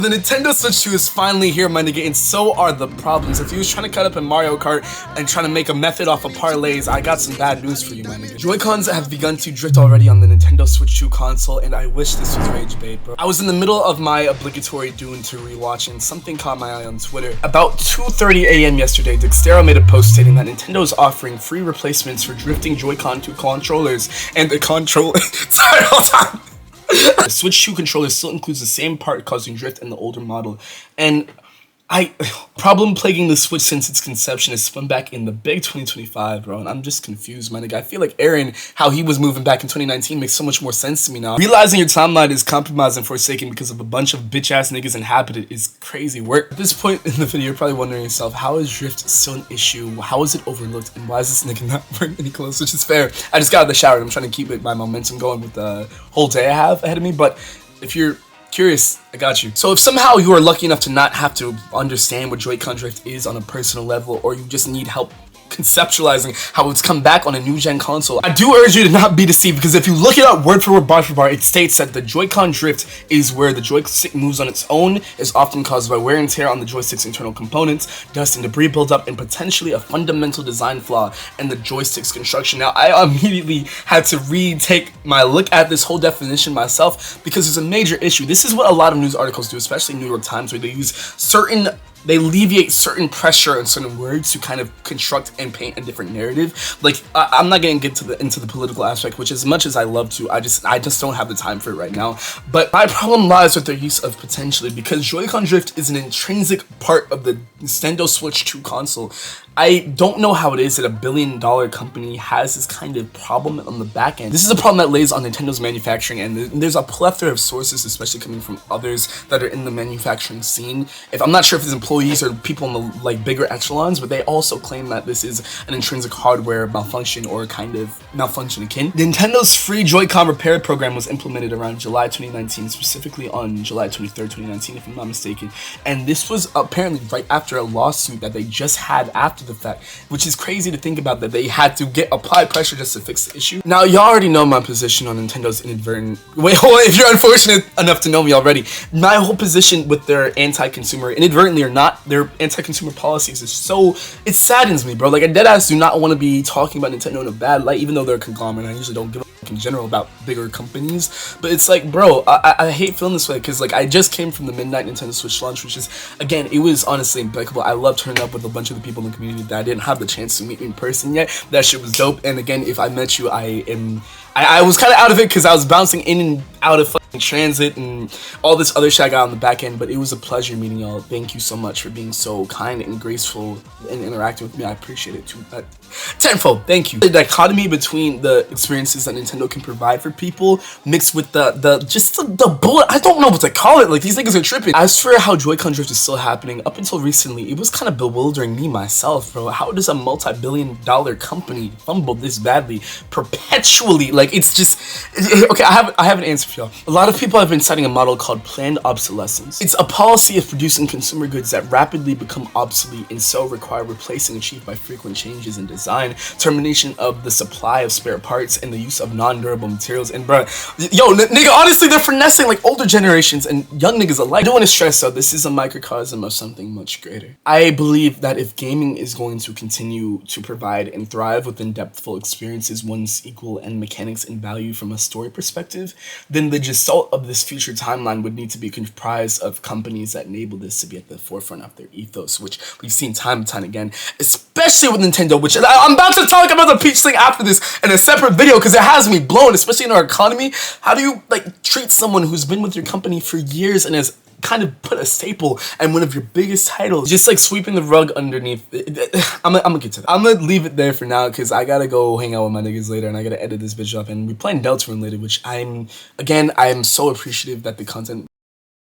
The Nintendo Switch 2 is finally here, my nigga, and so are the problems. If you was trying to cut up in Mario Kart and trying to make a method off of parlays, I got some bad news for you, my nigga. Joy-Cons have begun to drift already on the Nintendo Switch 2 console, and I wish this was rage bait, bro. I was in the middle of my obligatory Dune 2 rewatch, and something caught my eye on Twitter. About 2:30 a.m. yesterday, Dextero made a post stating that Nintendo is offering free replacements for drifting Joy-Con 2 controllers and the controller. Sorry, hold on. The Switch 2 controller still includes the same part causing drift in the older model, and problem plaguing the Switch since its conception is spun back in the big 2025, bro, and I'm just confused, my nigga. I feel like Aaron, how he was moving back in 2019 makes so much more sense to me now. Realizing your timeline is compromised and forsaken because of a bunch of bitch-ass niggas inhabit it is crazy work. At this point in the video, you're probably wondering yourself, how is drift still an issue? How is it overlooked? And why is this nigga not wearing any clothes? Which is fair. I just got out of the shower and I'm trying to keep my momentum going with the whole day I have ahead of me, but if you're curious, I got you. So if somehow you are lucky enough to not have to understand what Joy-Con drift is on a personal level, or you just need help conceptualizing how it's come back on a new gen console, I do urge you to not be deceived, because if you look it up word for word, bar for bar, it states that the Joy-Con drift is where the joystick moves on its own, is often caused by wear and tear on the joystick's internal components, dust and debris buildup, and potentially a fundamental design flaw in the joystick's construction. Now, I immediately had to retake my look at this whole definition myself, because there's a major issue. This is what a lot of news articles do, especially New York Times, where they alleviate certain pressure and certain words to kind of construct and paint a different narrative. Like, I'm not gonna get into the political aspect, which as much as I love to, I just don't have the time for it right now. But my problem lies with their use of potentially, because Joy-Con drift is an intrinsic part of the Nintendo Switch 2 console. I don't know how it is that $1 billion company has this kind of problem on the back end. This is a problem that lays on Nintendo's manufacturing, and there's a plethora of sources, especially coming from others that are in the manufacturing scene. I'm not sure if it's employees or people in the bigger echelons, but they also claim that this is an intrinsic hardware malfunction or kind of malfunction akin. Nintendo's free Joy-Con repair program was implemented around July 2019, specifically on July 23rd, 2019, if I'm not mistaken. And this was apparently right after a lawsuit that they just had after the fact, which is crazy to think about, that they had to apply pressure just to fix the issue. Now, y'all already know my position on Nintendo's inadvertent, wait, hold on, if you're unfortunate enough to know me already, my whole position with their anti-consumer, inadvertently or not, their anti-consumer policies is so, it saddens me, bro. Like, I deadass do not want to be talking about Nintendo in a bad light, even though they're a conglomerate. I usually don't give a fuck in general about bigger companies, but it's like, bro, I hate feeling this way, because like, I just came from the midnight Nintendo Switch launch, which is, again, it was honestly impeccable. I love turning up with a bunch of the people in the community that I didn't have the chance to meet in person yet. That shit was dope. And again, if I met you, I was kind of out of it because I was bouncing in and out of fucking transit and all this other shit I got on the back end, but it was a pleasure meeting y'all. Thank you so much for being so kind and graceful and interacting with me. I appreciate it too. Tenfold, thank you. The dichotomy between the experiences that Nintendo can provide for people mixed with the bullet, I don't know what to call it. Like, these niggas are tripping. As for how Joy-Con drift is still happening, up until recently, it was kind of bewildering me myself, bro. How does a multi-billion-dollar company fumble this badly perpetually? Like, it's just okay. I have an answer for y'all. A lot of people have been citing a model called planned obsolescence. It's a policy of producing consumer goods that rapidly become obsolete and so require replacing, achieved by frequent changes in design, termination of the supply of spare parts, and the use of non-durable materials. And bruh, yo, nigga, honestly, they're finessing like older generations and young niggas alike. I don't want to stress out, this is a microcosm of something much greater. I believe that if gaming is going to continue to provide and thrive within depthful experiences, one's equal and mechanics and value from a story perspective, then the gestalt of this future timeline would need to be comprised of companies that enable this to be at the forefront of their ethos, which we've seen time and time again, especially with Nintendo, which I'm about to talk about the Peach thing after this in a separate video, because it has me blown, especially in our economy. How do you like treat someone who's been with your company for years and has kind of put a staple and one of your biggest titles, just like sweeping the rug underneath? I'm gonna get to that. I'm gonna leave it there for now, because I gotta go hang out with my niggas later and I gotta edit this bitch up, and we're playing Deltarune later, which I'm so appreciative that the content